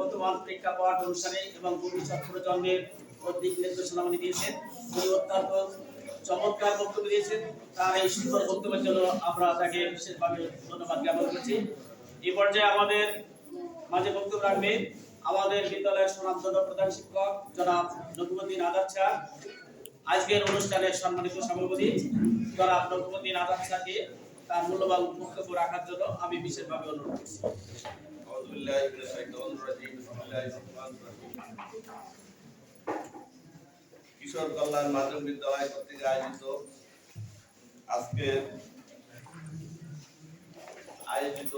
বর্তমান প্রেক্ষাপট অনুষ্ঠানে এবং ভবিষ্যৎ প্রজন্মের দিক নির্দেশনা উনি দিয়েছেন। উনি অত্যন্ত চমৎকার বক্তব্য দিয়েছেন। তার এই সুন্দর বক্তব্যের জন্য আমরা তাকে বিশেষভাবে ধন্যবাদ জ্ঞাপন করছি। এই পর্যায়ে আমাদের মাঝে বক্তব্য রাখবে আমাদের বিদ্যালয়ের সুনামধন্য প্রধান শিক্ষক জনাব নকুমুদ্দিন আজাদ স্যার। আজকের অনুষ্ঠানের সম্মানিত সভাপতি জনাব নকুমুদ্দিন আজাদ স্যারকে তার মূল্যবান বক্তব্য রাখার জন্য আমি বিশেষভাবে অনুরোধ করছি। কিশোর কল্যাণ মাধ্যমিক বিদ্যালয় কর্তৃক আয়োজিত আয়োজিত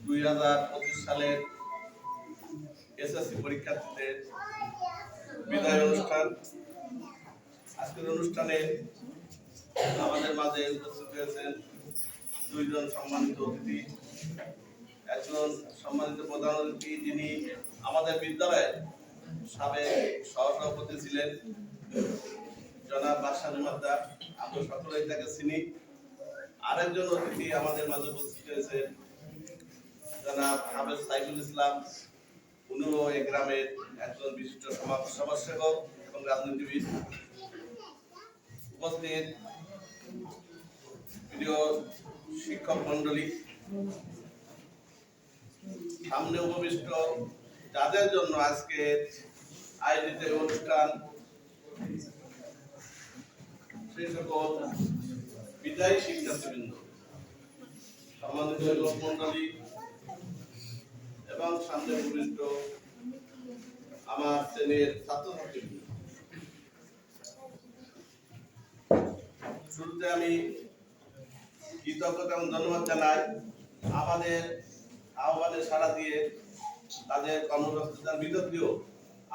2025 সালের এসএসসি পরীক্ষার্থীদের বিদায় অনুষ্ঠান। আজকের অনুষ্ঠানে আমাদের মাঝে উপস্থিত হয়েছেন দুইজন সম্মানিত অতিথি। একজন সম্মানিত প্রধান অতিথি যিনি আমাদের বিদ্যালয়ের সাবেক সহসভাপতি ছিলেন, জনাব বাদশাহ মাদ্দার, আমরা সকলেই তাকে চিনি। আরেকজন অতিথি আমাদের মাঝে উপস্থিত হয়েছেন জনাব হাফেজ সাইফুল ইসলাম, উনিও এই গ্রামের একজন বিশিষ্ট সমাজসেবক এবং রাজনীতিবিদ। উপস্থিত প্রিয় শিক্ষক মন্ডলী, সামনে উপবিষ্ট যাদের জন্য আজকে আয়োজিত অনুষ্ঠান, সেই সকল বিদায়ী শিক্ষার্থীবৃন্দ, সম্মানিত লোক মন্ডলী এবং সামনে উপবিষ্ট আমার শ্রেণীর ছাত্রছাত্রীবৃন্দ, শুরুতে আমি কৃতজ্ঞতা এবং ধন্যবাদ জানাই আমাদের আহ্বানে সাড়া দিয়ে তাদের কর্মব্যস্ততার ভিতর দিয়েও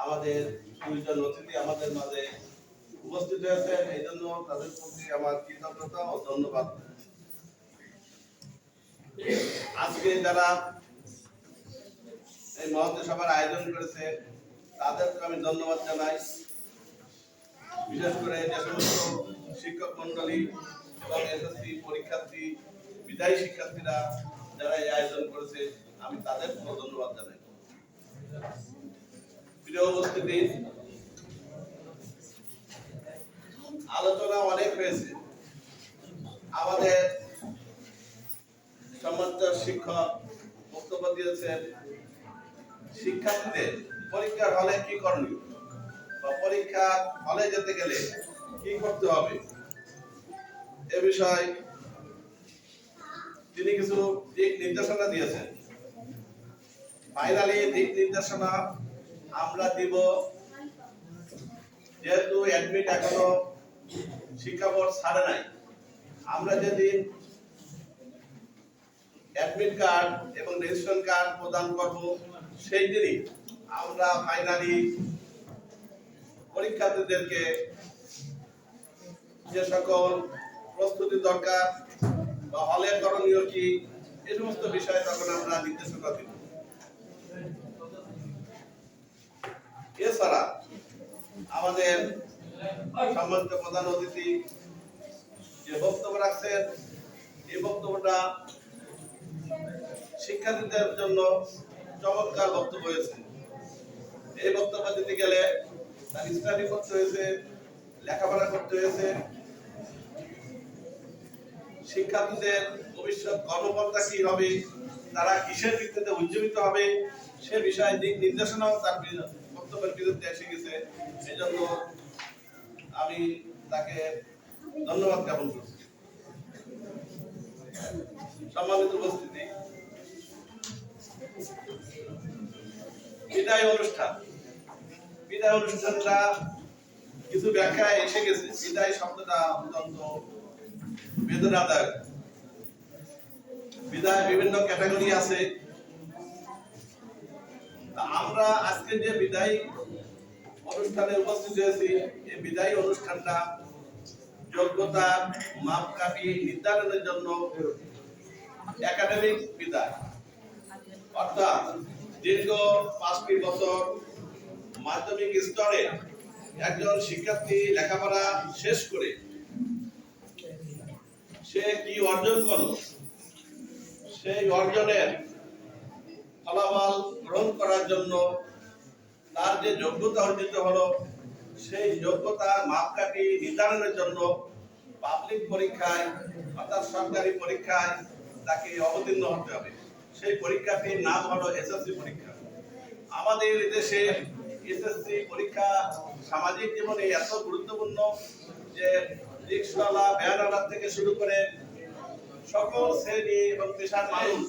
আমাদের দুইজন অতিথি আমাদের মাঝে উপস্থিত হয়েছেন। এই জন্য তাদের প্রতি আমার কৃতজ্ঞতা ও ধন্যবাদ। আজকে যারা এই মহৎ সভার আয়োজন করেছে তাদেরকে আমি ধন্যবাদ জানাই। বিশেষ করে যে সমস্ত শিক্ষক মন্ডলী এবং এসএসসি পরীক্ষার্থী, বিদায়ী শিক্ষার্থীরা যারা এই আয়োজন করেছে, আমি তাদের ধন্যবাদ জানাই। প্রিয় উপস্থিতি, আলোচনা অনেক হয়েছে। আমাদের সম্মানিত শিক্ষক বক্তব্য দিয়েছেন শিক্ষার্থীদের পরীক্ষার হলে কি করণীয় বা পরীক্ষার হলে যেতে গেলে কি করতে হবে এ বিষয়ে তিনি কিছু দিক নির্দেশনা দিয়েছেন। ফাইনালি দিক নির্দেশনা আমরা দিব, যেহেতু অ্যাডমিট এখনো শিক্ষা বোর্ড ছাড়ে নাই। আমরা যেদিন অ্যাডমিট কার্ড এবং রেজিস্ট্রেশন কার্ড প্রদান করব, সেই দিনই আমরা ফাইনালি পরীক্ষার্থীদেরকে যে সকল প্রস্তুতি দরকার বা হলে করণীয় কি, এই সমস্ত বিষয়ে তখন আমরা নির্দেশনা দিব। এছাড়া আমাদের সম্মানিত প্রধান অতিথি যে বক্তব্য রাখছেন, এই বক্তব্যটা শিক্ষার্থীদের জন্য চমৎকার বক্তব্য হয়েছে। এই বক্তব্য দিতে গেলে তার স্টাডি করতে হয়েছে, লেখাপড়া করতে হয়েছে। শিক্ষার্থীদের ভবিষ্যৎ কর্মকর্তা কি হবে, তারা কিসের ভিত্তিতে উজ্জীবিত হবে, সে বিষয়ে দিক নির্দেশনাও তার বক্তব্যের বিরুদ্ধে এসে গেছে। সেই জন্য আমি তাকে ধন্যবাদ জ্ঞাপন করছি। সম্মানিত উপস্থিতি, বিদায় অনুষ্ঠানটা কিছু ব্যাখ্যায় এসে গেছে। বিদায় শব্দটা অত্যন্ত বেদনাদায়ক। বিদায় বিভিন্ন ক্যাটাগরি আছে। আমরা আজকে যে বিদায় অনুষ্ঠানে উপস্থিত হয়েছি, এই বিদায় অনুষ্ঠানটা যোগ্যতার মাপকাঠি নির্ধারণের জন্য একাডেমিক বিদায়, অর্থাৎ দীর্ঘ 5টি বছর মাধ্যমিক স্তরে একজন শিক্ষার্থী লেখাপড়া শেষ করে সে কি অর্জন করলো, সেই অর্জনের ফলাফল গ্রহণ করার জন্য তার যে যোগ্যতা অর্জিত হলো সেই যোগ্যতার মাপকাঠি নির্ধারণের জন্য পাবলিক পরীক্ষায় অর্থাৎ সরকারি পরীক্ষায় তাকে অবতীর্ণ হতে হবে। সেই পরীক্ষাটির নাম হলো এসএসসি পরীক্ষা। আমাদের দেশে এসএসসি পরীক্ষা সামাজিক জীবনে এত গুরুত্বপূর্ণ যে রিক্সাওয়ালা ভ্যানওয়ালা থেকে শুরু করে সকল শ্রেণী এবং পেশার মানুষ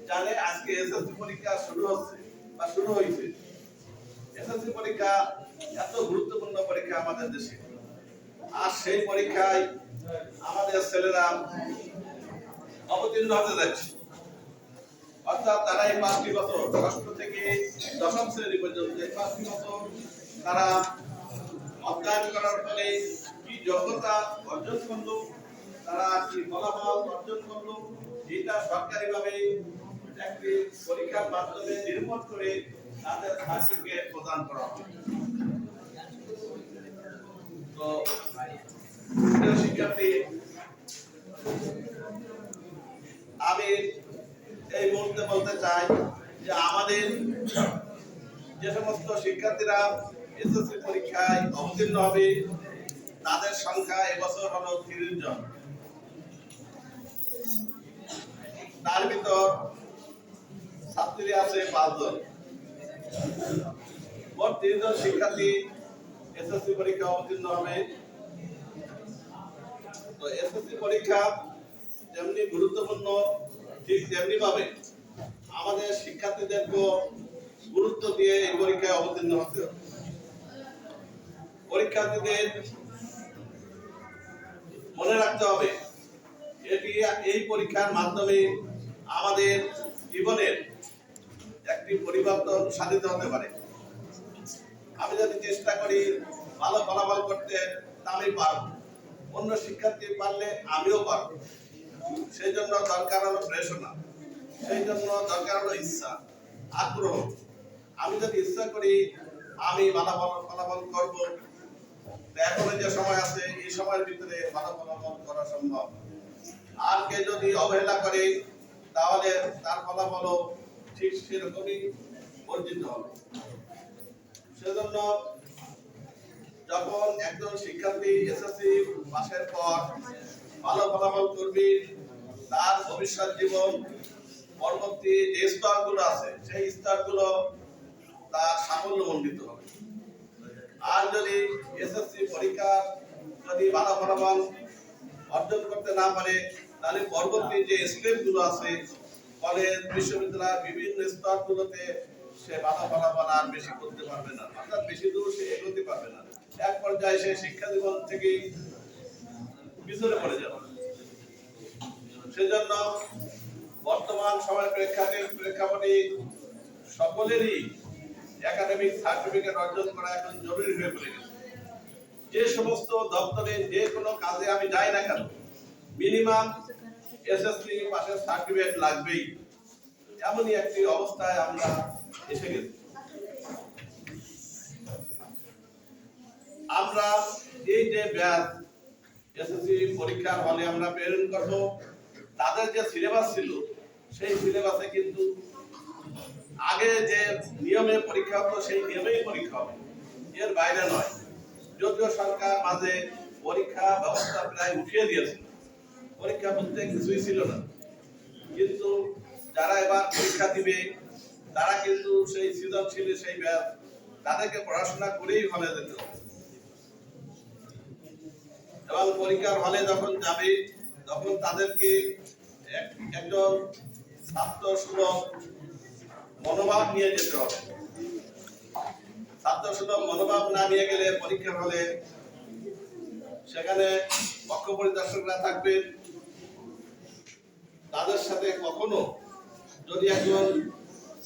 জানে আজকে এসএসসি পরীক্ষা শুরু হচ্ছে বা শুরু হয়েছে। এসএসসি পরীক্ষা এত গুরুত্বপূর্ণ পরীক্ষা আমাদের দেশে, আর সেই পরীক্ষায় আমাদের ছেলেরা অবতীর্ণ হতে যাচ্ছে। অর্থাৎ তারা এই 5টি বছর, ষষ্ঠ থেকে দশম শ্রেণী পর্যন্ত এই 5টি বছর তারা অধ্যয়ন করার ফলে কি যোগ্যতা অর্জন করলো, তারা কি ফলাফল অর্জন করলো, এটা সরকারিভাবে একটি পরীক্ষার মাধ্যমে নির্ভর করে তাদের সার্টিফিকেট প্রদান করা হবে। তো প্রিয় শিক্ষার্থী, আমি এই মুহূর্তে বলতে চাই যে আমাদের যে সমস্ত শিক্ষার্থীরা এসএসসি পরীক্ষায় অবতীর্ণ হবে তাদের সংখ্যা এবছর হলো 30 জন। তার ভিতর ছাত্রী আছে 5 জন। মোট 30 জন শিক্ষার্থী এসএসসি পরীক্ষা অবতীর্ণ হবে। তো এসএসসি পরীক্ষা যেমনি গুরুত্বপূর্ণ, ঠিক তেমনি ভাবে আমাদের শিক্ষার্থীদেরকে গুরুত্ব দিয়ে এই পরীক্ষায় অবতীর্ণ হতে হবে। পরীক্ষার্থীদের মনে রাখতে হবে এই পরীক্ষার মাধ্যমে আমাদের জীবনের একটি পরিবর্তন সাধিত হতে পারে। আমি যদি চেষ্টা করি ভালো ফলাফল করতে, আমি পারব, অন্য শিক্ষার্থী পারলে আমিও পারব। সেই জন্য দরকার হলো প্রেরণা, সেই জন্য দরকার হলো ইচ্ছা, আগ্রহ। আমি যদি ইচ্ছা করি আমি ভালো ফলাফল করব, এখনো যে সময় আছে এই সময়ের ভিতরে ভালো ফলাফল করা সম্ভব। আর কে যদি অবহেলা করে তাহলে তার ফলাফল ঠিক সেরকমই অর্জিত হবে। সেজন্য যখন একজন শিক্ষার্থী এসএসসি পাশের পর ভালো ফলাফল করবে, তার ভবিষ্যৎ জীবন পরবর্তী যে স্তরগুলো আছে সেই স্তরগুলো তার সাফল্যমণ্ডিত হবে। আর যদি এসএসসি পরীক্ষা যদি ভালো ফলাফল অর্জন করতে না পারে, তাহলে পরবর্তী যে স্টেপগুলো আছে কলেজ, বিশ্ববিদ্যালয় বিভিন্ন স্তরগুলোতে সে ভালো ফলাফল আর বেশি করতে পারবে না, অর্থাৎ বেশি দূর সে এগোতে পারবে না। এক পর্যায়ে সে শিক্ষা জীবন থেকে পিছনে পড়ে যাবে। সেজন্য বর্তমান সময়ের প্রেক্ষাপটে সকলেরই একাডেমিক সার্টিফিকেট অর্জন করা এখন জরুরি হয়ে পড়ে গেছে। যে সমস্ত দপ্তরে যে কোনো কাজে আমি যাই না কেন, মিনিমাম এসএসসি পাশের সার্টিফিকেট লাগবেই, এমনই একটি অবস্থায় আমরা এসে গেছি। আমরা এই যে ব্যাচ এসএসসি পরীক্ষার হলে আমরা প্রেরণ করব, তাদের যে সিলেবাস ছিল সেই সিলেবাসে কিন্তু আগে যে নিয়মে পরীক্ষা হতো সেই নিয়মেই পরীক্ষা হবে, এর বাইরে নয়। যদিও সরকার মাঝে পরীক্ষা ব্যবস্থা প্রায় উঠিয়ে দিয়েছিল, পরীক্ষা বলতে কিছুই ছিল না, কিন্তু যারা এবার পরীক্ষা দিবে তারা কিন্তু সেই সৃজনশীল সেই ব্যাচ তাদেরকে পড়াশোনা করেই হলে যেতে হবে। এবং পরীক্ষার হলে যখন যাবে তখন তাদেরকে একজন ছাত্র সুলভ মনোভাব নিয়ে যেতে হবে। ছাত্র সুলভ মনোভাব না নিয়ে গেলে পরীক্ষার হলে সেখানে পক্ষ পরিদর্শকরা থাকবেন, তাদের সাথে কখনো যদি একজন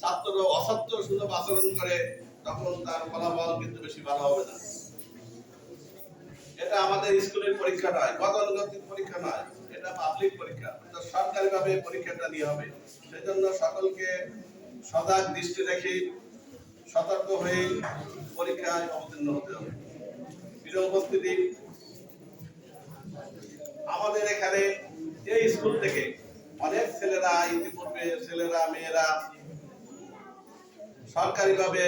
ছাত্র অছাত্র সুলভ আচরণ করে তখন তার ফলাফল কিন্তু বেশি ভালো হবে না। এটা আমাদের স্কুলের পরীক্ষা নয়, গতানুগতিক পরীক্ষা নয়, এটা পাবলিক পরীক্ষা, সরকারিভাবে পরীক্ষাটা নিয়ে হবে। সেজন্য সকলকে সজাগ দৃষ্টি রেখে সতর্ক হয়ে পরীক্ষায় অবতীর্ণ হতে হবে। প্রিয় উপস্থিতি, আমাদের এখানে এই স্কুল থেকে অনেক ছেলেরা ইতিপূর্বে, ছেলেরা মেয়েরা সরকারিভাবে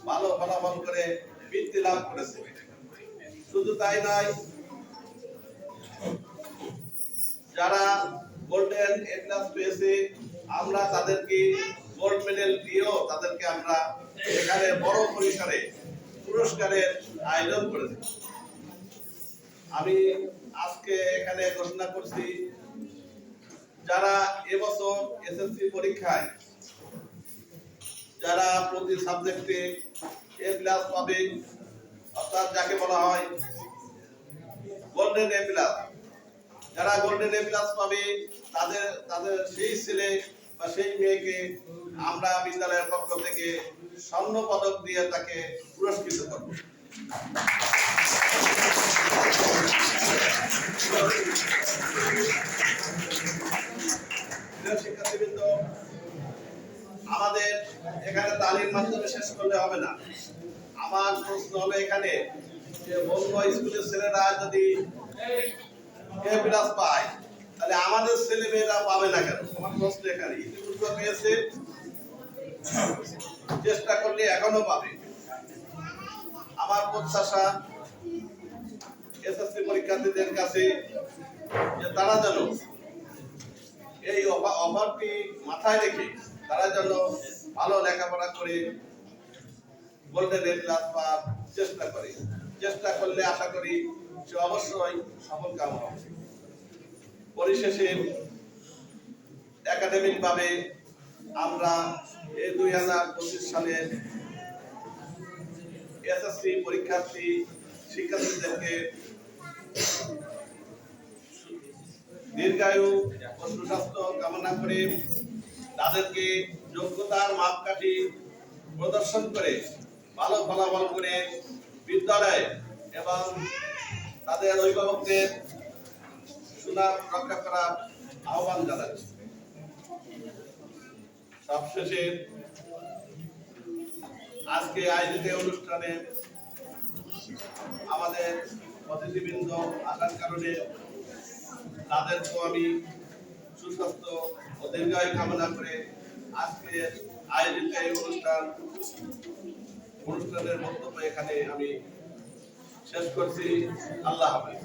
ভালো ফলাফল করে বৃত্তি লাভ করেছে। শুধু তাই নয়, যারা গোল্ডেন এ প্লাস পেয়েছে আমরা তাদেরকে গোল্ড মেডেল দিয়েও তাদেরকে আমরা এখানে বড় পরিসরে পুরস্কারের আয়োজন করেছি। আমি আজকে এখানে ঘোষণা করছি, যারা এবছর এসএসসি পরীক্ষায় যারা প্রতি সাবজেক্টে এ প্লাস পাবে, অর্থাৎ যাকে বলা হয় গোল্ডেন এ প্লাস, যারা গোল্ডেন এ প্লাস পাবে তাদের সেই ছেলে বা সেই মেয়েকে আমরা বিদ্যালয়ের পক্ষ থেকে স্বর্ণ পদক দিয়ে তাকে পুরস্কৃত করব। শিক্ষার্থীবৃন্দ, আমাদের এখানে তালিম মাধ্যমে শেষ করলে হবে না। আমার প্রশ্ন হলো, এখানে যে বন্ধু স্কুলের ছেলেরা যদি এ প্লাস পায়, তাহলে আমাদের ছেলে মেয়েরা পাবে না কেন? আমার প্রশ্ন এখানে। ইতিপূর্বে পেয়েছে, চেষ্টা করলে এখনো পাবে। আমার প্রত্যাশা এসএসসি পরীক্ষার্থীদের কাছে যে তারা যেন এই অফারটি মাথায় রেখে তারা যেন ভালো লেখাপড়া করে গোল্ডেন এ প্লাস পাওয়ার চেষ্টা করে। চেষ্টা করলে আশা করি সে অবশ্যই সফল কাম হবে। পরিশেষে একাডেমিক ভাবে আমরা এই 2025 সালের এসএসসি পরীক্ষার্থী শিক্ষার্থীদেরকে দীর্ঘায়ু ও সুস্বাস্থ্য কামনা করে তাদেরকে যোগ্যতার মাপকাঠি প্রদর্শন করে ভালো ফলাফল করে বিদ্যালয়ে এবং তাদের অভিভাবকদের সুনাম রক্ষা করার আহ্বান জানাচ্ছি। সবশেষে আজকে আয়োজিত অনুষ্ঠানে আমাদের অতিথিবৃন্দ আসার কারণে তাদেরকেও আমি সুস্বাস্থ্য ও দীর্ঘায়ু কামনা করে আজকে আয়োজিত এই অনুষ্ঠানের বক্তব্য এখানে আমি শেষ করছি। আল্লাহ হাফেজ।